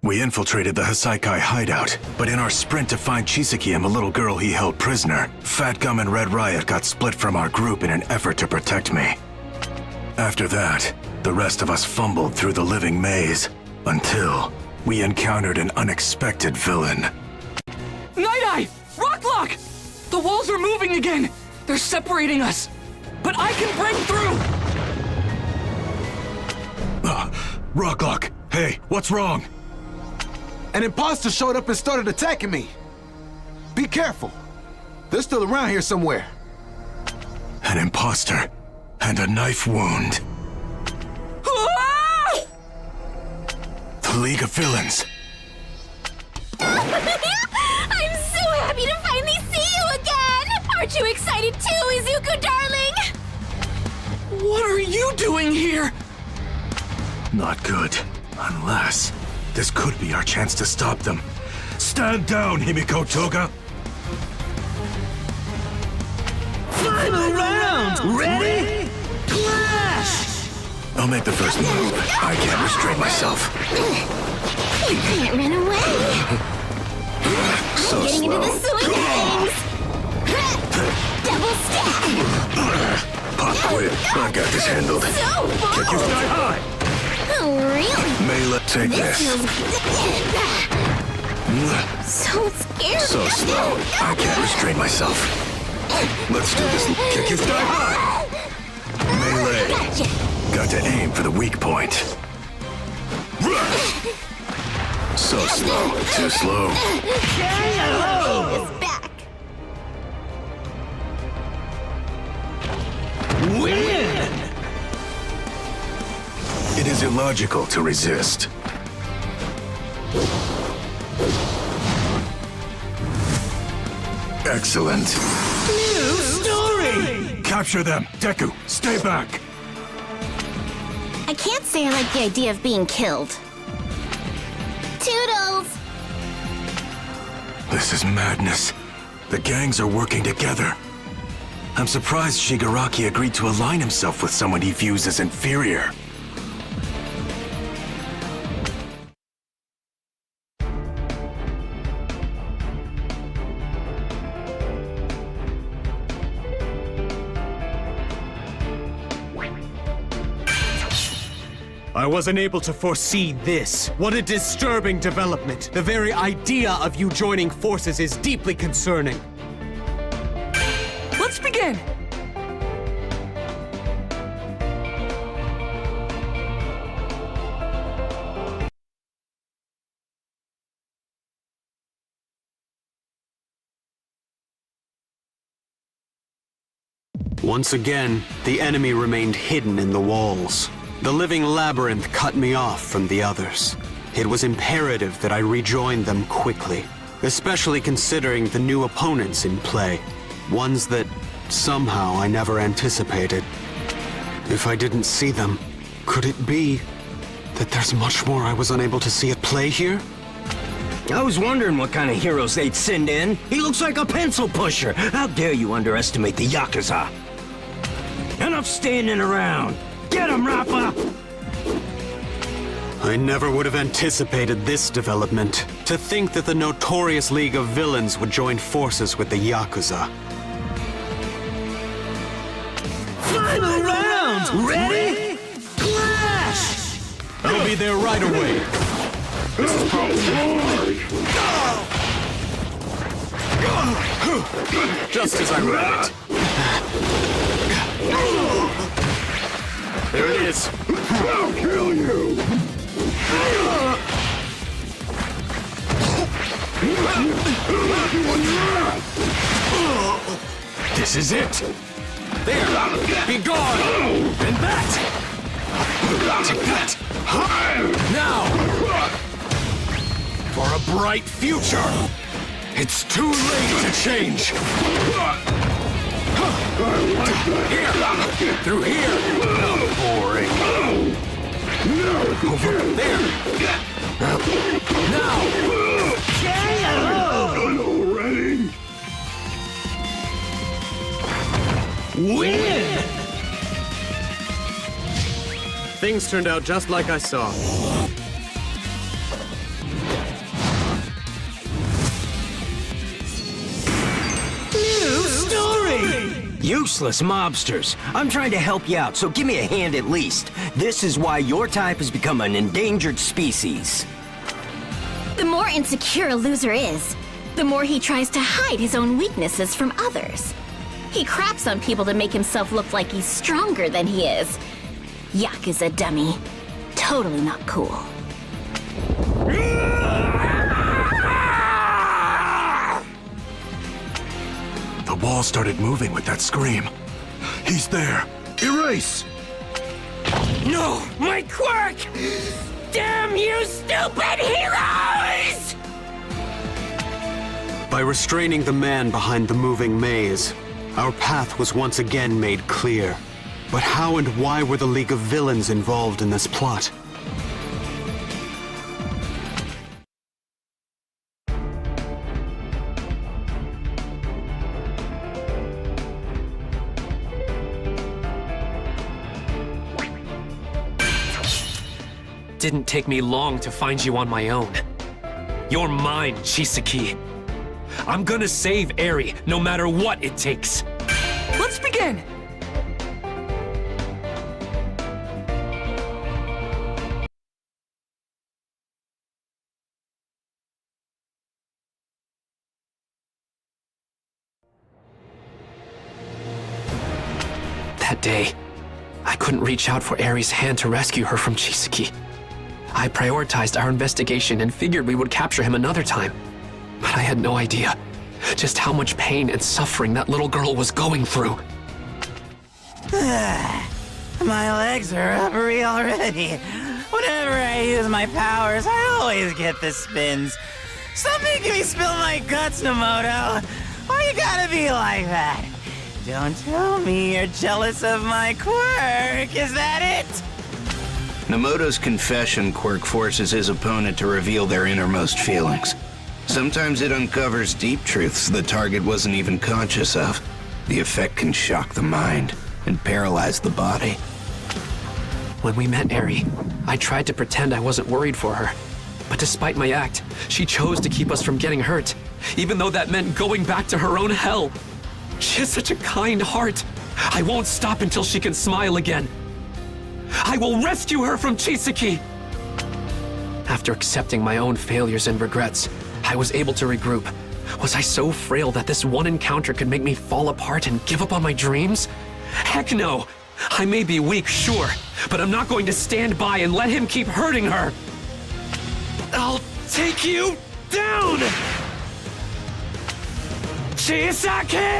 We infiltrated the Hasaikai hideout, but in our sprint to find Chisaki and the little girl he held prisoner, Fat Gum and Red Riot got split from our group in an effort to protect me. After that, the rest of us fumbled through the living maze, until we encountered an unexpected villain. Night-Eye! Rocklock! The walls are moving again! They're separating us! But I can break through! Rocklock! Hey, what's wrong? An imposter showed up and started attacking me. Be careful. They're still around here somewhere. An imposter and a knife wound. Ah! The League of Villains. I'm so happy to finally see you again! Aren't you excited too, Izuku darling? What are you doing here? Not good. Unless this could be our chance to stop them. Stand down, Himiko Toga! Final round! Ready? Clash! I'll make the first move. I can't restrain myself. You can't run away! So Getting into the slow. swing of things! Double step! Pop quit. I've got this handled. So Kick you bold! sky high! Oh, really? Melee, take This this. feels so scary. So slow. I can't restrain myself. Let's do this. Kick you sky high! Melee. Gotcha. Got to aim for the weak point. So slow. Too slow. It's back. Win! It is illogical to resist. Excellent. New story! Capture them. Deku, stay back. I can't say I like the idea of being killed. Toodles! This is madness. The gangs are working together. I'm surprised Shigaraki agreed to align himself with someone he views as inferior. I wasn't able to foresee this. What a disturbing development. The very idea of you joining forces is deeply concerning. Let's begin! Once again, the enemy remained hidden in the walls. The living labyrinth cut me off from the others. It was imperative that I rejoin them quickly, especially considering the new opponents in play, ones that somehow I never anticipated. If I didn't see them, could it be that there's much more I was unable to see at play here? I was wondering what kind of heroes they'd send in. He looks like a pencil pusher. How dare you underestimate the Yakuza? Enough standing around. Get him, Rappa! I never would have anticipated this development. To think that the notorious League of Villains would join forces with the Yakuza. Final round! Ready? Clash! I'll be there right away. This is probably... Just as I read it. There it is. I'll kill you! This is it. There. Be gone. And that. Take that. Now. For a bright future. It's too late to change. Here. Through here. Boring. Over there. Now. Already? Win! Things turned out just like I saw. Useless mobsters. I'm trying to help you out, so give me a hand at least. This is why your type has become an endangered species. The more insecure a loser is, the more he tries to hide his own weaknesses from others. He craps on people to make himself look like he's stronger than he is. Yakuza dummy. Totally not cool. The wall started moving with that scream. He's there. Erase! No! My quirk! Damn you, stupid heroes! By restraining the man behind the moving maze, our path was once again made clear. But how and why were the League of Villains involved in this plot? Didn't take me long to find you on my own. You're mine, Chisaki. I'm gonna save Eri, no matter what it takes. Let's begin! That day, I couldn't reach out for Eri's hand to rescue her from Chisaki. I prioritized our investigation and figured we would capture him another time. But I had no idea just how much pain and suffering that little girl was going through. My legs are rubbery already. Whenever I use my powers, I always get the spins. Stop making me spill my guts, Nomoto. Why you gotta be like that? Don't tell me you're jealous of my quirk. Is that it? Nomoto's confession quirk forces his opponent to reveal their innermost feelings. Sometimes it uncovers deep truths the target wasn't even conscious of. The effect can shock the mind and paralyze the body. When we met Eri, I tried to pretend I wasn't worried for her. But despite my act, she chose to keep us from getting hurt, even though that meant going back to her own hell. She has such a kind heart. I won't stop until she can smile again. I will rescue her from Chisaki! After accepting my own failures and regrets, I was able to regroup. Was I so frail that this one encounter could make me fall apart and give up on my dreams? Heck no! I may be weak, sure, but I'm not going to stand by and let him keep hurting her! I'll take you down! Chisaki!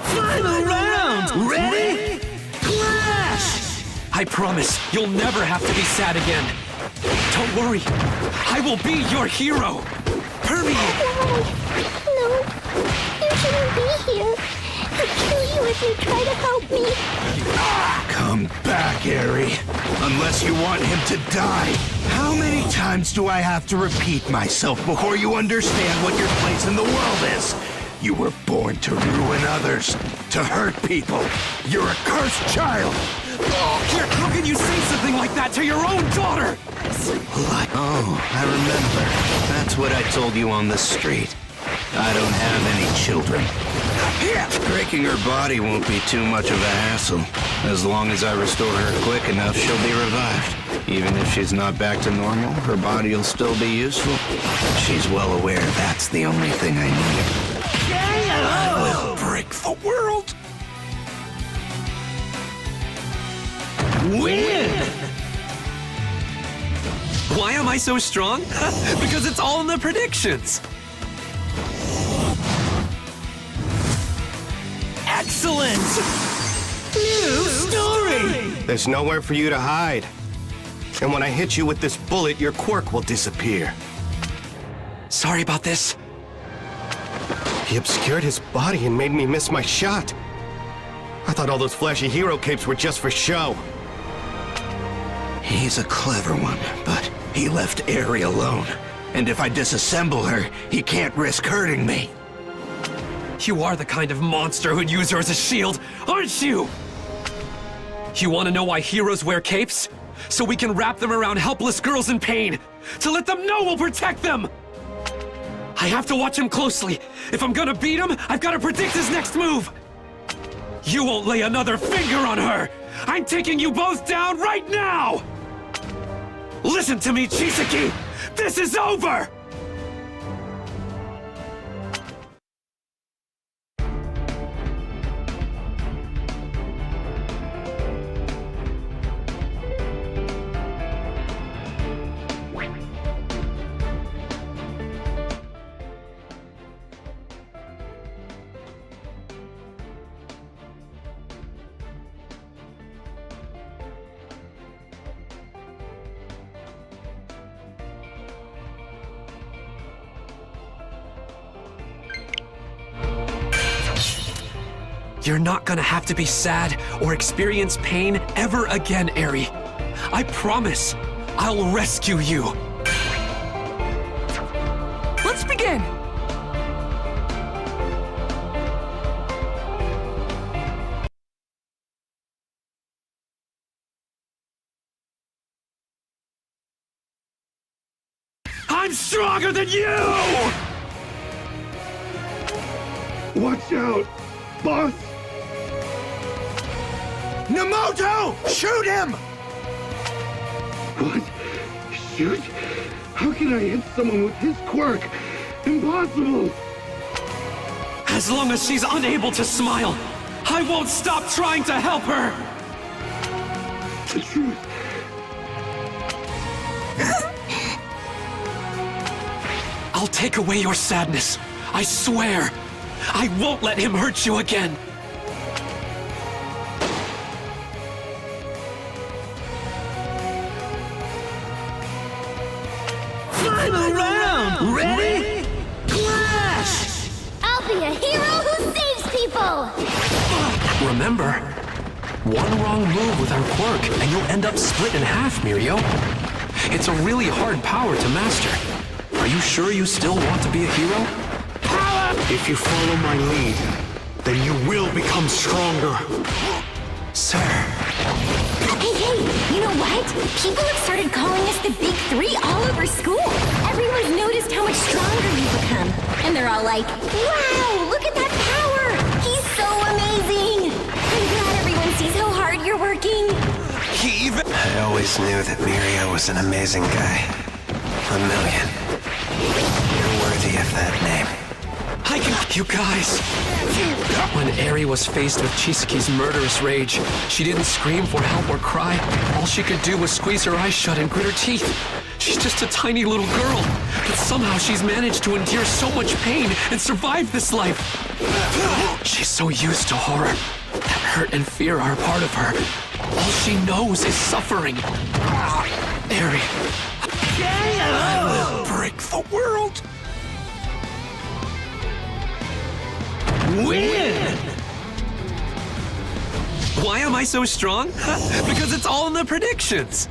Final round! Ready? Clash! I promise you'll never have to be sad again. Don't worry, I will be your hero. Permeate! No, you shouldn't be here. I'll kill you if you try to help me. Come back, Eri. Unless you want him to die. How many times do I have to repeat myself before you understand what your place in the world is? You were born to ruin others, to hurt people. You're a cursed child. Here, how can you say something like that to your own daughter? Oh, I remember. That's what I told you on the street. I don't have any children. Breaking her body won't be too much of a hassle. As long as I restore her quick enough, she'll be revived. Even if she's not back to normal, her body will still be useful. She's well aware that's the only thing I need. I will break the world. Win! Why am I so strong? Because it's all in the predictions. Excellent! New story! There's nowhere for you to hide. And when I hit you with this bullet, your quirk will disappear. Sorry about this. He obscured his body and made me miss my shot. I thought all those flashy hero capes were just for show. He's a clever one, but he left Eri alone. And if I disassemble her, he can't risk hurting me. You are the kind of monster who'd use her as a shield, aren't you? You want to know why heroes wear capes? So we can wrap them around helpless girls in pain, to let them know we'll protect them! I have to watch him closely. If I'm gonna beat him, I've gotta predict his next move. You won't lay another finger on her. I'm taking you both down right now! Listen to me, Chisaki! This is over! You're not gonna have to be sad or experience pain ever again, Eri. I promise, I'll rescue you. Let's begin! I'm stronger than you! Watch out, boss! Nemoto! Shoot him! What? Shoot? How can I hit someone with his quirk? Impossible! As long as she's unable to smile, I won't stop trying to help her! The truth. I'll take away your sadness. I swear. I won't let him hurt you again. Final round! Ready? Clash! I'll be a hero who saves people! Remember, one wrong move with our quirk and you'll end up split in half, Mirio. It's a really hard power to master. Are you sure you still want to be a hero? If you follow my lead, then you will become stronger. Sir. Hey, you know what? People have started calling us the Big Three all over school. Everyone's noticed how much stronger you've become. And they're all like, wow, look at that power! He's so amazing! I'm glad everyone sees how hard you're working. I always knew that Mirio was an amazing guy. A million. You're worthy of that name. You guys. When Eri was faced with Chisaki's murderous rage, she didn't scream for help or cry. All she could do was squeeze her eyes shut and grit her teeth. She's just a tiny little girl, but somehow she's managed to endure so much pain and survive this life. She's so used to horror that hurt and fear are a part of her. All she knows is suffering. Eri, I will break the world. Win! Why am I so strong? Because it's all in the predictions.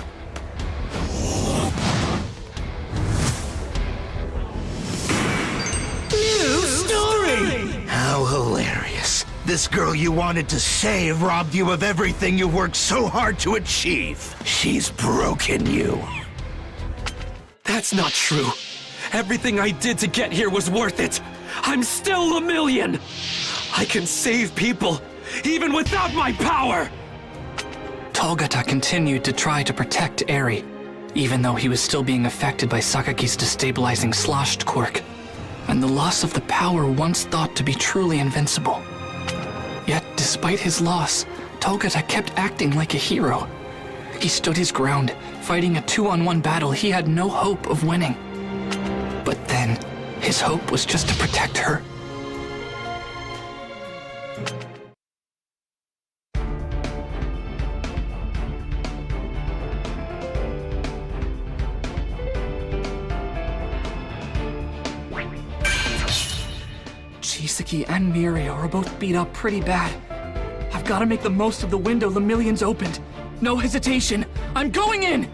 New story! How hilarious. This girl you wanted to save robbed you of everything you worked so hard to achieve. She's broken you. That's not true. Everything I did to get here was worth it. I'm still a million. I can save people, even without my power. Togata continued to try to protect Eri, even though he was still being affected by Sakaki's destabilizing sloshed quirk, and the loss of the power once thought to be truly invincible. Yet, despite his loss, Togata kept acting like a hero. He stood his ground, fighting a 2-on-1 battle he had no hope of winning. But then, his hope was just to protect her. Chisaki and Mirio are both beat up pretty bad. I've got to make the most of the window the millions opened. No hesitation. I'm going in!